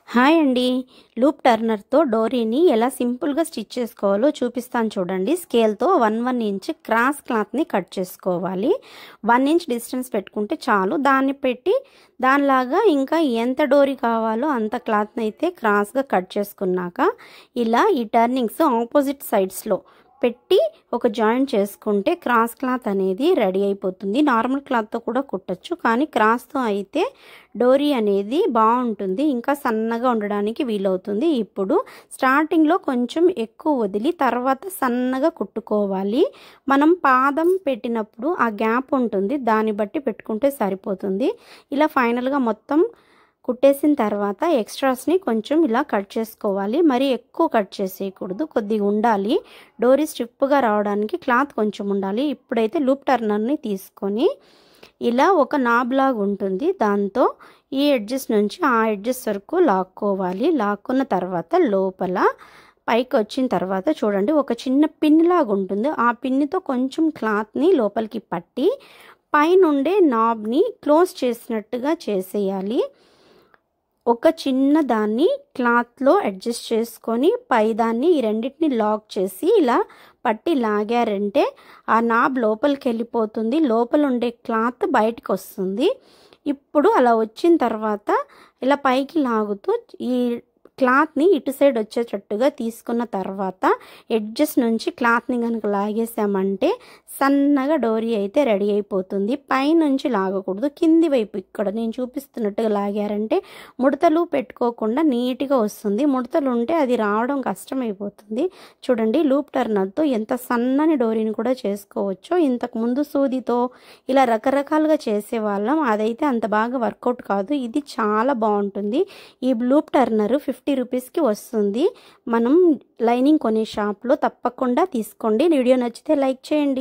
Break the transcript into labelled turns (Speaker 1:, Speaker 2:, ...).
Speaker 1: Hi అండి. Loop టర్నర్తో డోరీని ఎలా సింపుల్గా స్టిచ్ చేసుకోవాలో చూపిస్తాను చూడండి. స్కేల్తో 1 ఇంచ్ క్రాస్ క్లాత్ని కట్ చేసుకోవాలి. 1 ఇంచ్ డిస్టెన్స్ పెట్టుకుంటే చాలు. దాన్ని పెట్టి దానిలాగా ఇంకా ఎంత డోరీ కావాలో అంత క్లాత్ని అయితే క్రాస్గా కట్ చేసుకున్నాక ఇలా ఈ టర్నింగ్స్ ఆపోజిట్ సైడ్స్లో పెట్టి ఒక జాయింట్ చేసుకుంటే క్రాస్ క్లాత్ అనేది రెడీ అయిపోతుంది. నార్మల్ క్లాత్తో కూడా కుట్టచ్చు, కానీ క్రాస్తో అయితే డోరీ అనేది బాగుంటుంది, ఇంకా సన్నగా ఉండడానికి వీలవుతుంది. ఇప్పుడు స్టార్టింగ్లో కొంచెం ఎక్కువ వదిలి తర్వాత సన్నగా కుట్టుకోవాలి. మనం పాదం పెట్టినప్పుడు ఆ గ్యాప్ ఉంటుంది, దాన్ని బట్టి పెట్టుకుంటే సరిపోతుంది. ఇలా ఫైనల్గా మొత్తం కుట్టేసిన తర్వాత ఎక్స్ట్రాస్ని కొంచెం ఇలా కట్ చేసుకోవాలి. మరి ఎక్కువ కట్ చేసేయకూడదు, కొద్దిగా ఉండాలి. డోరీ స్టిఫ్గా రావడానికి క్లాత్ కొంచెం ఉండాలి. ఇప్పుడైతే లూప్ టర్నర్ని తీసుకొని ఇలా ఒక నాబ్ లాగా ఉంటుంది, దాంతో ఈ ఎడ్జెస్ నుంచి ఆ ఎడ్జెస్ వరకు లాక్కోవాలి. లాక్కున్న తర్వాత లోపల పైకి వచ్చిన తర్వాత చూడండి ఒక చిన్న పిన్ లాగా ఉంటుంది. ఆ పిన్నితో కొంచెం క్లాత్ని లోపలికి పట్టి పైనుండే నాబ్ని క్లోజ్ చేసినట్టుగా చేసేయాలి. ఒక చిన్న దాన్ని క్లాత్లో అడ్జస్ట్ చేసుకొని పైదాన్ని ఈ రెండింటిని లాక్ చేసి ఇలా పట్టి లాగారంటే ఆ నాబ్ లోపలికి వెళ్ళిపోతుంది, లోపల ఉండే క్లాత్ బయటకు వస్తుంది. ఇప్పుడు అలా వచ్చిన తర్వాత ఇలా పైకి లాగుతూ ఈ క్లాత్ని ఇటు సైడ్ వచ్చేటట్టుగా తీసుకున్న తర్వాత ఎడ్జెస్ నుంచి క్లాత్ని కనుక లాగేసామంటే సన్నగా డోరీ అయితే రెడీ అయిపోతుంది. పైనుంచి లాగకూడదు, కింది వైపు ఇక్కడ నేను చూపిస్తున్నట్టుగా లాగారంటే ముడతలు పెట్టుకోకుండా నీట్గా వస్తుంది. ముడతలు ఉంటే అది రావడం కష్టమైపోతుంది. చూడండి లూప్ టర్నర్తో ఎంత సన్నని డోరీని కూడా చేసుకోవచ్చో. ఇంతకు ముందు సూదితో ఇలా రకరకాలుగా చేసేవాళ్ళం, అదైతే అంత బాగా వర్కౌట్ కాదు. ఇది చాలా బాగుంటుంది. ఈ లూప్ టర్నర్ 50 రూపీస్కి వస్తుంది. మనం లైనింగ్ కొనే షాప్లో తప్పకుండా తీసుకోండి. వీడియో నచ్చితే లైక్ చేయండి.